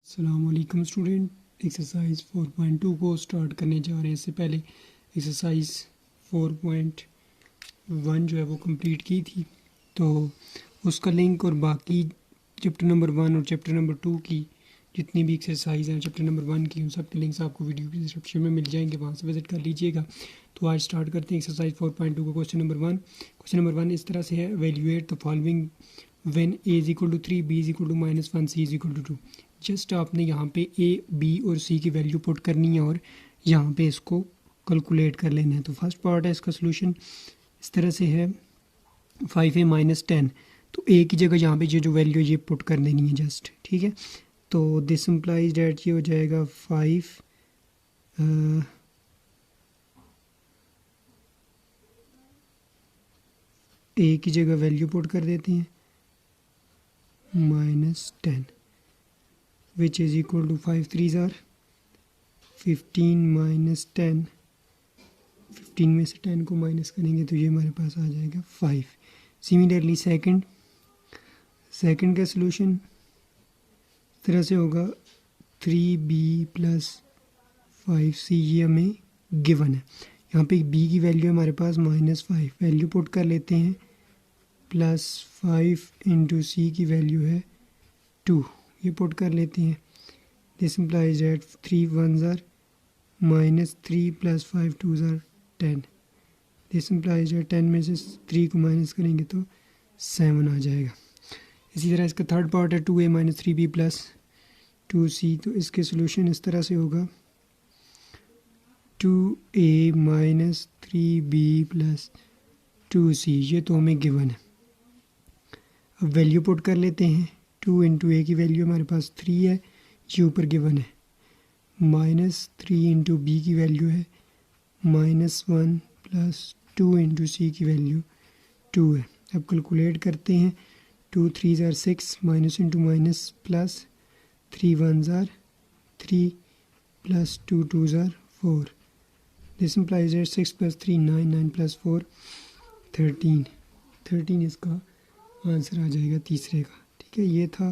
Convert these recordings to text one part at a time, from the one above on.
अस्सलामुअलैकुम student, exercise 4.2 को start करने जा रहे हैं। इससे पहले एक्सरसाइज 4.1 जो है वो कंप्लीट की थी, तो उसका लिंक और बाकी चैप्टर नंबर 1 और चैप्टर नंबर 2 की जितनी भी एक्सरसाइज हैं चैप्टर नंबर 1 की, उन सब के लिंक्स आपको वीडियो की डिस्क्रिप्शन में मिल जाएंगे, वहाँ से विजिट कर लीजिएगा। तो आज स्टार्ट करते हैं एक्सरसाइज 4.2 का क्वेश्चन नंबर 1। क्वेश्चन नंबर 1 इस तरह से है, evaluate the following when a is equal to 3, b is equal to -1, c is equal to 2। Just आपने यहाँ पे a, b और c की वैल्यू पुट करनी है और यहाँ पे इसको कैलकुलेट कर लेना है। तो फर्स्ट पार्ट है इसका सोल्यूशन इस तरह से है, 5a - 10। तो a की जगह यहाँ पे जो वैल्यू ये पुट कर देनी है जस्ट, ठीक है। तो दिस इम्प्लाइज डैट ये हो जाएगा 5 a की जगह वैल्यू पुट कर देते हैं -10 which is equal to 5 3s are 15 minus 10। 15 में से 10 को माइनस करेंगे तो ये हमारे पास आ जाएगा 5। सिमिलरली सेकंड का सलूशन इस तरह से होगा, 3b + 5c ये हमें गिवन है। यहाँ पे b की वैल्यू हमारे पास -5, वैल्यू पुट कर लेते हैं, +5 × c की वैल्यू है 2, ये पुट कर लेते हैं। This implies that 3 1s are -3 + 5 2s are 10। This implies that 10 में से 3 को माइनस करेंगे तो 7 आ जाएगा। इसी तरह इसका थर्ड पार्ट है 2a - 3b + 2c। तो इसके सोल्यूशन इस तरह से होगा, 2a - 3b + 2c, ये तो हमें गिवन है। अब वैल्यू पुट कर लेते हैं, 2 × a की वैल्यू हमारे पास 3 है, ये ऊपर गिवन है, -3 × b की वैल्यू है -1 + 2 × c की वैल्यू 2 है। अब कैलकुलेट करते हैं, 2 3s are 6, minus into minus plus, 3 1s are 3 + 2 2s are 4। This implies that 6 + 3 9, 9 + 4 13 इसका आंसर आ जाएगा तीसरे का, ठीक है। ये था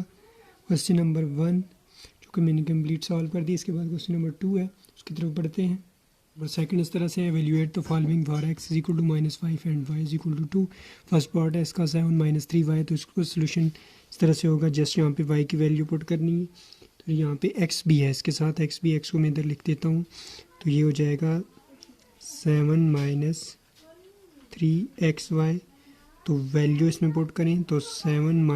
क्वेश्चन नंबर 1 जो कि मैंने कंप्लीट सॉल्व कर दी। इसके बाद क्वेश्चन नंबर 2 है, उसकी तरफ बढ़ते हैं। नंबर सेकंड इस तरह से, evaluate the following for x is equal to -5 and y is equal to 2। First part है इसका 7 - 3y, तो इसको सोल्यूशन इस तरह से होगा, जस्ट यहाँ पे y की वैल्यू पुट करनी है। तो यहाँ पे x भी है, इसके साथ x को मैं इधर लिख देता हूँ। तो ये हो जाएगा 7 - 3xy। तो वैल्यू इसमें पुट करें तो 7 -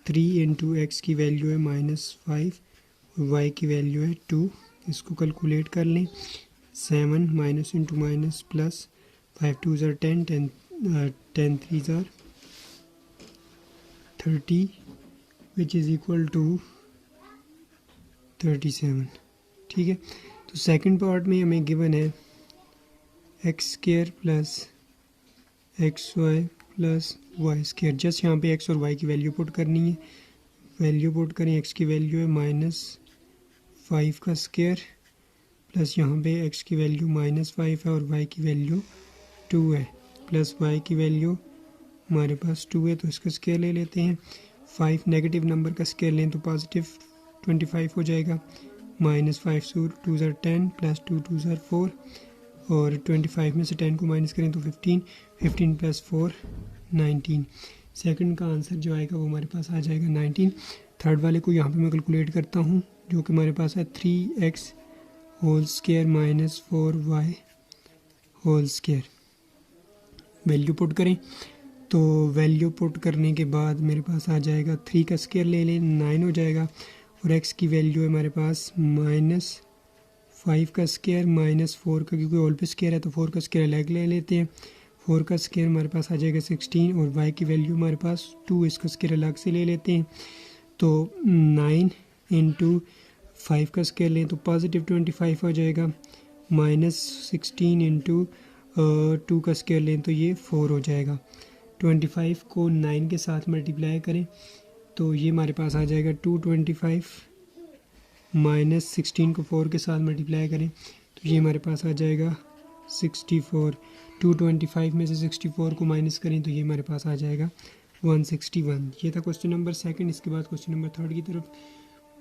3 × x की वैल्यू है -5 और y की वैल्यू है 2। इसको कैलकुलेट कर लें, 7 minus into minus plus, 5 2s are 10, 10 3s are 30 which is equal to 37, ठीक है। तो सेकंड पार्ट में हमें गिवन है x² + xy + y²। जस्ट यहाँ पे x और y की वैल्यू पुट करनी है, वैल्यू पुट करें, x की वैल्यू है -5 का स्क्वायर प्लस यहाँ पे x की वैल्यू -5 है और y की वैल्यू 2 है, प्लस y की वैल्यू हमारे पास 2 है, तो इसका स्क्वायर ले लेते हैं। 5 नेगेटिव नंबर का स्क्वायर लें तो पॉजिटिव 25 हो जाएगा, -5 2s are 10 + 2 2s are 4 और 25 में से 10 को माइनस करें तो 15 + 4 19। सेकंड का आंसर जो आएगा वो हमारे पास आ जाएगा 19। थर्ड वाले को यहाँ पे मैं कैलकुलेट करता हूँ, जो कि हमारे पास है 3x² - 4y²। वैल्यू पुट करें तो वैल्यू पुट करने के बाद मेरे पास आ जाएगा, 3 का स्क्वायर ले लें 9 हो जाएगा और x की वैल्यू है हमारे पास -5 का स्क्वायर -4 का, क्योंकि होल पे स्क्वायर है तो 4 का स्क्वायर अलग ले लेते हैं। 4 का स्क्वायर हमारे पास आ जाएगा 16 और y की वैल्यू हमारे पास 2, इसका स्क्वायर अलग से ले लेते हैं। तो 9 × 5 का स्क्वायर लें तो पॉजिटिव 25 हो जाएगा, -16 × 2 का स्क्वायर लें तो ये 4 हो जाएगा। 25 को 9 के साथ मल्टीप्लाई करें तो ये हमारे पास आ जाएगा 225, -16 को 4 के साथ मल्टीप्लाई करें तो ये हमारे पास आ जाएगा 64। 225 में से 64 को माइनस करें तो ये हमारे पास आ जाएगा 161। ये था क्वेश्चन नंबर सेकंड। इसके बाद क्वेश्चन नंबर थर्ड की तरफ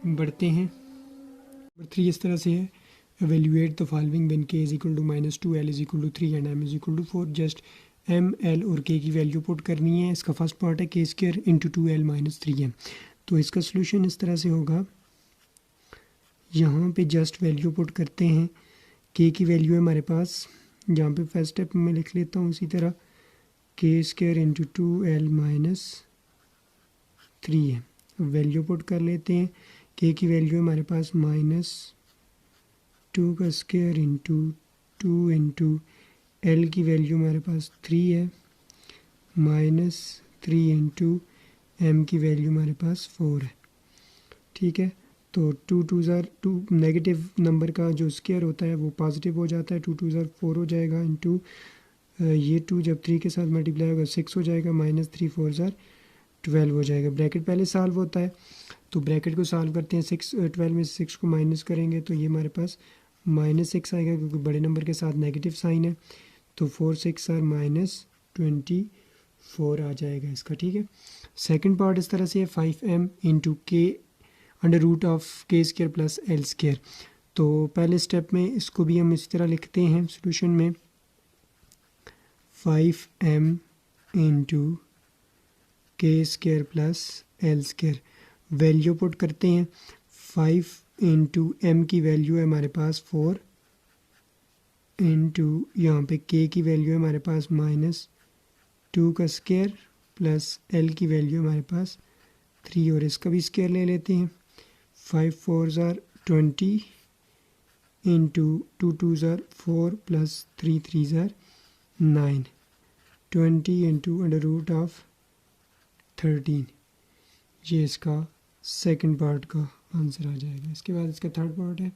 बढ़ते हैं। नंबर 3 इस तरह से है, evaluate the following when k is equal to -2, l is equal to 3 and m is equal to 4। Just m, l और k की वैल्यू पुट करनी है। इसका फर्स्ट पार्ट है k square into 2l minus 3m। तो इसका solution इस तरह से होगा, यहाँ पे जस्ट वैल्यू पुट करते हैं। k की वैल्यू है हमारे पास, यहाँ पे फर्स्ट स्टेप में लिख लेता हूँ इसी तरह, k square into 2l minus 3m। Value put कर लेते हैं। k की वैल्यू है हमारे पास -2 का स्क्वायर इंटू 2 इंटू l की वैल्यू हमारे पास 3 है, -3 इंटू m की वैल्यू हमारे पास 4 है। ठीक है, तो 2 2 ज़ार 2 नेगेटिव नंबर का जो स्क्वायर होता है वो पॉजिटिव हो जाता है, 2 2 ज़ार 4 हो जाएगा इंटू ये 2 जब 3 के साथ मल्टीप्लाई होगा 6 हो जाएगा, -3 4 ज़ार 12 हो जाएगा। ब्रैकेट पहले सॉल्व होता है, तो ब्रैकेट को सॉल्व करते हैं। 12 में से 6 को माइनस करेंगे तो ये हमारे पास -6 आएगा, क्योंकि बड़े नंबर के साथ नेगेटिव साइन है। तो 4 6 आर -24 आ जाएगा इसका। ठीक है, सेकंड पार्ट इस तरह से है, 5m into k under root of k square plus l square. तो पहले स्टेप में इसको भी हम इसी तरह लिखते हैं सोल्यूशन में, 5m into k square plus l square. Value put करते हैं। 5 इंटू m की वैल्यू है हमारे पास 4 इंटू यहाँ पे k की वैल्यू है हमारे पास -2 का स्क्वायर प्लस l की वैल्यू हमारे पास 3, और इसका भी स्क्वायर ले लेते हैं। 5 4 are 20 into 2 2 are 4 plus 3 3 are 9, 20 into under root of 13। ये इसका सेकंड पार्ट का आंसर आ जाएगा। इसके बाद इसका थर्ड पार्ट है।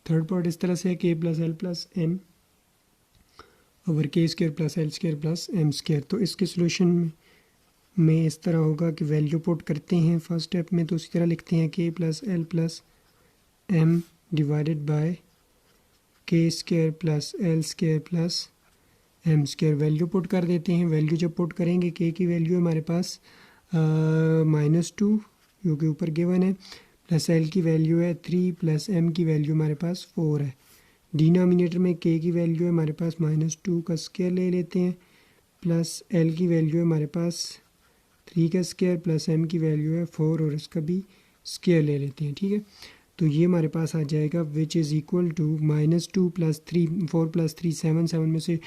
थर्ड पार्ट इस तरह से है, k plus L plus M over k square plus L square plus M square. तो इसके सोल्यूशन में इस तरह होगा कि वैल्यू पुट करते हैं फर्स्ट स्टेप में, तो उसी तरह लिखते हैं k plus L plus M divided by k square plus L square plus M square. Value put कर देते हैं। वैल्यू जब पुट करेंगे, k की वैल्यू हमारे पास -2 जो कि ऊपर गिवन है, प्लस l की वैल्यू है 3 प्लस m की वैल्यू हमारे पास 4 है। डिनोमिनेटर में k की वैल्यू है हमारे पास -2 का स्क्वायर ले लेते हैं, प्लस l की वैल्यू है हमारे पास 3 का स्क्वायर प्लस m की वैल्यू है 4 और इसका भी स्क्वायर ले लेते हैं। ठीक है, तो ये हमारे पास आ जाएगा which is equal to -2 plus 3 4 plus 3 7 7 में से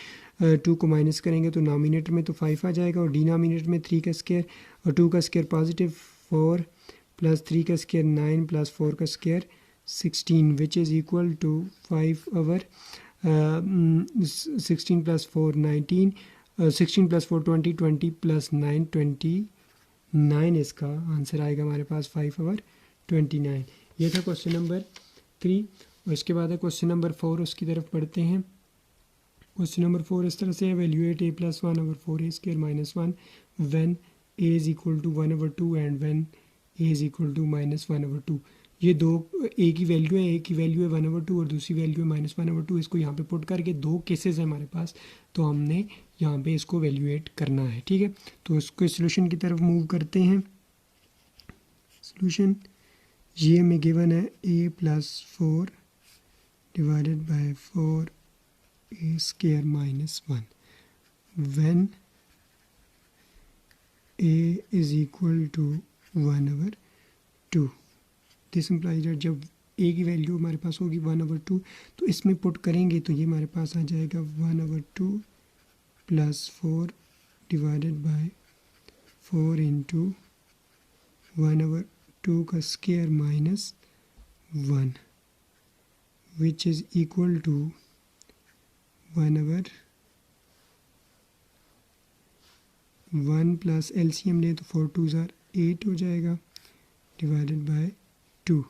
2 को माइनस करेंगे तो नॉमिनेटर में तो 5 आ जाएगा, और डिनोमिनेटर में 3 का स्क्वायर और 2 का स्क्वायर पॉजिटिव 4 प्लस 3 का स्क्वायर 9 प्लस 4 का square 16 which is equal to 5 over 16 plus 4 19, 16 plus 4 20, 20 plus 9 29। इसका आंसर आएगा हमारे पास 5 ओवर 29। ये था क्वेश्चन नंबर 3, और इसके बाद है क्वेश्चन नंबर 4, उसकी तरफ बढ़ते हैं। क्वेश्चन नंबर 4 इस तरह से, evaluate a plus 1 over 4a square minus 1 when a is equal to 1 over 2 and when a is equal to -1 over 2। ये दो a की वैल्यू है, a की वैल्यू है 1 ओवर 2 और दूसरी वैल्यू है -1 ओवर 2। इसको यहाँ पे पुट करके दो केसेस है हमारे पास, तो हमने यहाँ पे इसको वैल्यूएट करना है। ठीक है, तो इसको सोल्यूशन की तरफ मूव करते हैं। सोल्यूशन ये में गिवन है a plus 4 divided by 4a square minus 1 when a is equal to 1 over 2। This implies that जब a की वैल्यू हमारे पास होगी 1 ओवर 2, तो इसमें पुट करेंगे तो ये हमारे पास आ जाएगा 1 over 2 plus 4 divided by 4 into 1 over 2 का square minus 1 which is equal to 1 over 1 plus LCM ले तो 4 2 ज़ार 8 हो जाएगा डिवाइडेड बाय 2।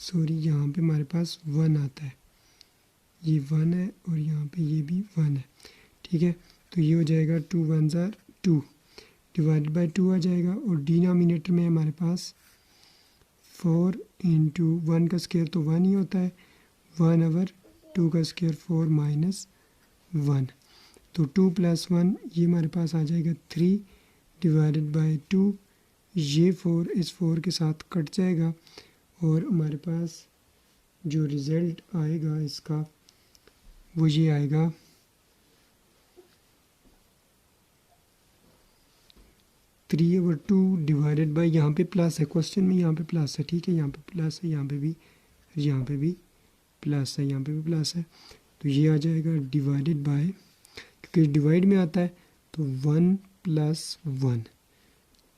सॉरी, यहाँ पे हमारे पास 1 आता है, ये 1 है और यहाँ पे ये भी 1 है। ठीक है, तो ये हो जाएगा 2 1 ज़ार 2 डिवाइडेड बाई 2 आ जाएगा, और डिनोमिनेटर में हमारे पास 4 इंटू 1 का स्क्वायर तो 1 ही होता है, 1 ओवर 2 का स्क्वायर 4 माइनस 1, तो 2 प्लस 1 ये हमारे पास आ जाएगा 3 डिवाइडेड बाय 2, ये 4 इस 4 के साथ कट जाएगा और हमारे पास जो रिज़ल्ट आएगा इसका वो ये आएगा 3/2 डिवाइडेड बाय, यहाँ पे प्लस है क्वेश्चन में, यहाँ पे प्लस है, ठीक है, यहाँ पे प्लस है, यहाँ पे भी प्लस है, यहाँ पे भी प्लस है, तो ये आ जाएगा डिवाइडेड बाय, क्योंकि डिवाइड में आता है तो 1 + 1,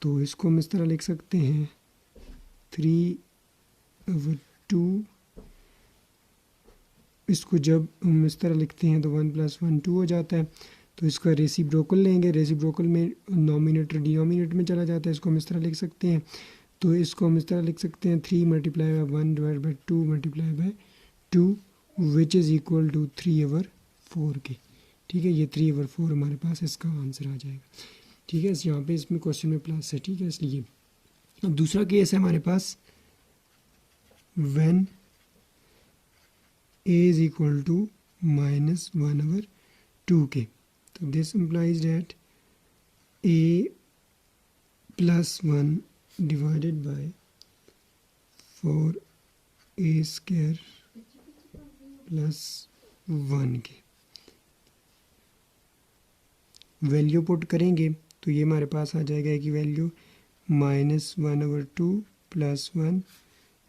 तो इसको हम इस तरह लिख सकते हैं 3/2, इसको जब हम इस तरह लिखते हैं तो 1 + 1 2 हो जाता है, तो इसका रेसिप्रोकल लेंगे, रेसिप्रोकल में नॉमिनेटर डिनोमिनेटर में चला जाता है, इसको हम इस तरह लिख सकते हैं, तो इसको हम इस तरह लिख सकते हैं 3 × 1 / 2 × 2 विच इज़ इक्वल टू 3/4 के, ठीक है, ये 3/4 हमारे पास इसका आंसर आ जाएगा, ठीक है, यहाँ पे इसमें क्वेश्चन में प्लस है, ठीक है, इसलिए। अब दूसरा केस है हमारे पास when a is equal to -1/2 के, तो this implies that a + 1 divided by 4a² + 1 के वैल्यू पुट करेंगे तो ये हमारे पास आ जाएगा कि वैल्यू -1/2 + 1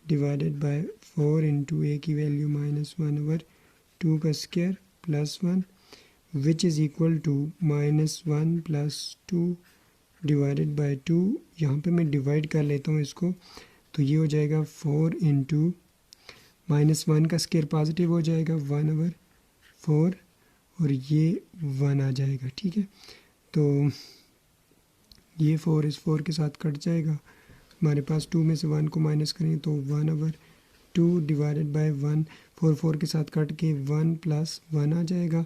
डिवाइडेड बाय 4 × a की वैल्यू -1/2 का square + 1 which is equal to -1 + 2 divided by 2, यहाँ पे मैं डिवाइड कर लेता हूँ इसको, तो ये हो जाएगा 4 × -1 का स्क्वायर पॉजिटिव हो जाएगा 1/4 और ये 1 आ जाएगा, ठीक है, तो ये 4 इस 4 के साथ कट जाएगा, हमारे पास 2 में से 1 को माइनस करें तो 1/2 डिवाइडेड बाय 1, 4 के साथ कट के 1 + 1 आ जाएगा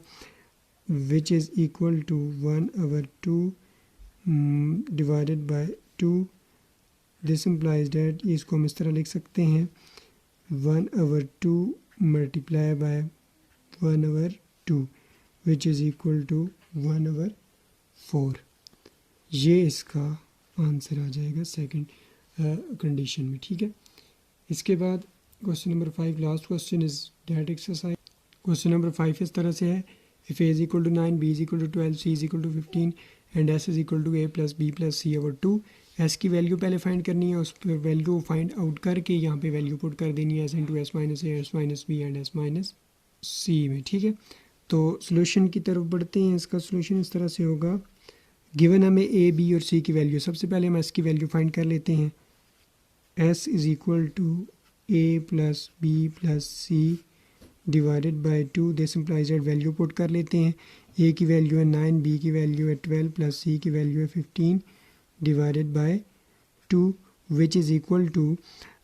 which is equal to 1/2 divided by 2, this implies that, इसको हम इस तरह लिख सकते हैं 1/2 multiply by 1/2 which is equal to 1/4, ये इसका आंसर आ जाएगा सेकंड कंडीशन में, ठीक है। इसके बाद question number 5, last question is that exercise. Question number 5 इस तरह से है, if a is equal to 9, b is equal to 12, c is equal to 15 and s is equal to a + b + c/2, s की value पहले find करनी है, उस पर वैल्यू फाइंड आउट करके यहाँ पे वैल्यू पुट कर देनी है s × s - a, s - b and s - c में, ठीक है। तो सोल्यूशन की तरफ बढ़ते हैं, इसका सोल्यूशन इस तरह से होगा, गिवन हमें a, b और c की वैल्यू, सबसे पहले हम s की वैल्यू फाइंड कर लेते हैं, s is equal to a + b + c divided by 2, this implies that value put कर लेते हैं, a की वैल्यू है 9, b की वैल्यू है 12 + c की वैल्यू है 15 divided by 2 which is equal to,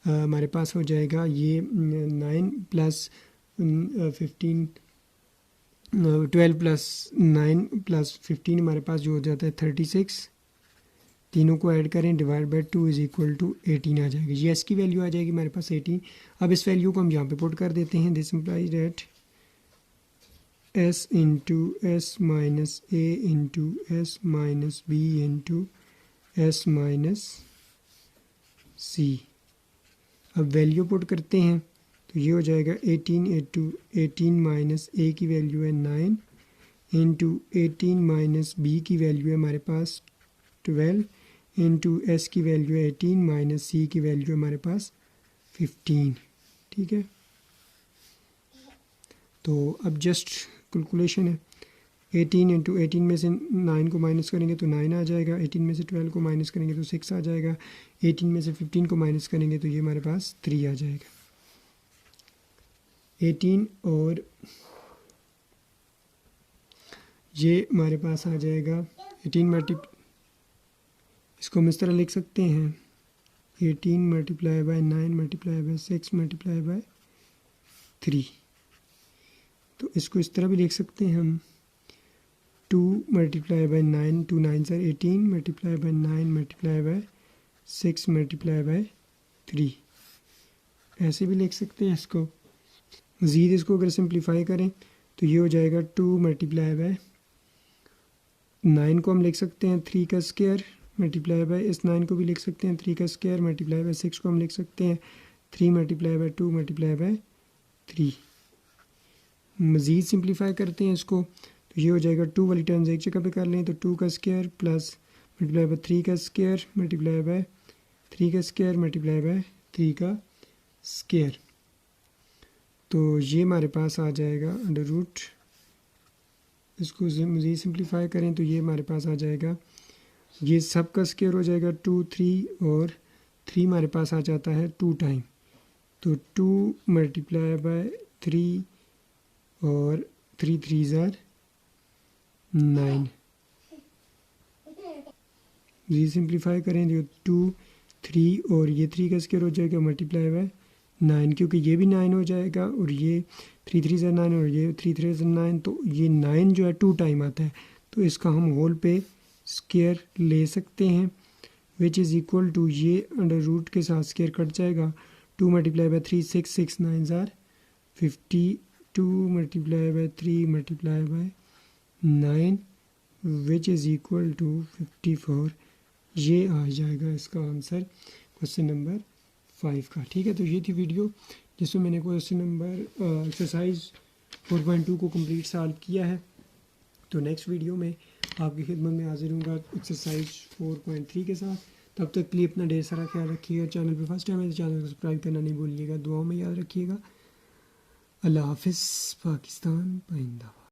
हमारे पास हो जाएगा ये 9 + 15 12 + 9 + 15 हमारे पास जो हो जाता है 36, तीनों को ऐड करें divide by 2 is equal to 18 आ जाएगी, ये s की वैल्यू आ जाएगी हमारे पास 18। अब इस वैल्यू को हम यहाँ पे पुट कर देते हैं, this implies that s × s - a × s - b × s - c। अब वैल्यू पुट करते हैं तो ये हो जाएगा 18 - a की वैल्यू है 9 × 18 - b की वैल्यू है हमारे पास 12 × s की वैल्यू है 18 - c की वैल्यू है हमारे पास 15, ठीक है। तो अब जस्ट कैलकुलेशन है, 18 × 18 में से 9 को माइनस करेंगे तो 9 आ जाएगा, 18 में से 12 को माइनस करेंगे तो 6 आ जाएगा, 18 में से 15 को माइनस करेंगे तो ये हमारे पास 3 आ जाएगा, 18 और ये हमारे पास आ जाएगा 18 इसको हम इस तरह लिख सकते हैं 18 × 9 × 6 × 3, तो इसको इस तरह भी लिख सकते हैं हम 2 × 9, 2 9s are 18 × 9 × 6 × 3, ऐसे भी लिख सकते हैं इसको। मज़ीद इसको अगर सिंप्लीफाई करें तो ये हो जाएगा 2 × 9 को हम लिख सकते हैं 3 का स्क्वायर मल्टीप्लाई बाय इस 9 को भी लिख सकते हैं 3 का स्क्वायर, मल्टीप्लाई बाय 6 को हम लिख सकते हैं 3 मल्टीप्लाई बाय 2 मल्टीप्लाई बाय 3। मज़ीद सिंप्लीफाई करते हैं इसको तो ये हो जाएगा 2 वाली टर्म्स एक जगह पे कर लें तो 2 का स्क्वायर प्लस मल्टीप्लाई बाय 3 का स्क्वायर मल्टीप्लाई बाय 3 का स्क्वायर मल्टीप्लाई बाय 3 का स्क्वायर। तो ये हमारे पास आ जाएगा अंडर रूट, इसको मज़ीद सिंप्लीफाई करें तो ये हमारे पास आ जाएगा, ये सब का स्क्वायर हो जाएगा 2 3 और 3 हमारे पास आ जाता है 2 टाइम, तो 2 मल्टीप्लाई बाय 3 और 3 3 ज़ार 9। ये सिंप्लीफाई करें जो 2 3 और ये 3 का स्क्वायर हो जाएगा मल्टीप्लाई बाय 9, क्योंकि ये भी 9 हो जाएगा और ये 3 3 ज़ार 9 और ये 3 3 ज़ार 9, तो ये 9 जो है 2 टाइम आता है, तो इसका हम होल पे स्क्वायर ले सकते हैं विच इज़ इक्वल टू, ये अंडर रूट के साथ स्क्वायर कट जाएगा, 2 multiply by 3 6 6 9 are 52 multiply by 3 multiply by 9 which is equal to 54। ये आ जाएगा इसका आंसर क्वेश्चन नंबर 5 का। ठीक है, तो ये थी वीडियो जिसमें मैंने क्वेश्चन नंबर एक्सरसाइज 4.2 को कंप्लीट सॉल्व किया है। तो नेक्स्ट वीडियो में आपकी खिदमत में हाजिर हूँगा एक्सरसाइज 4.3 के साथ। तब तक के लिए अपना ढेर सारा ख्याल रखिएगा। चैनल पे फर्स्ट टाइम है तो चैनल को सब्सक्राइब करना नहीं भूलिएगा। दुआओं में याद रखिएगा। अल्लाह हाफिज़। पाकिस्तान जिंदाबाद।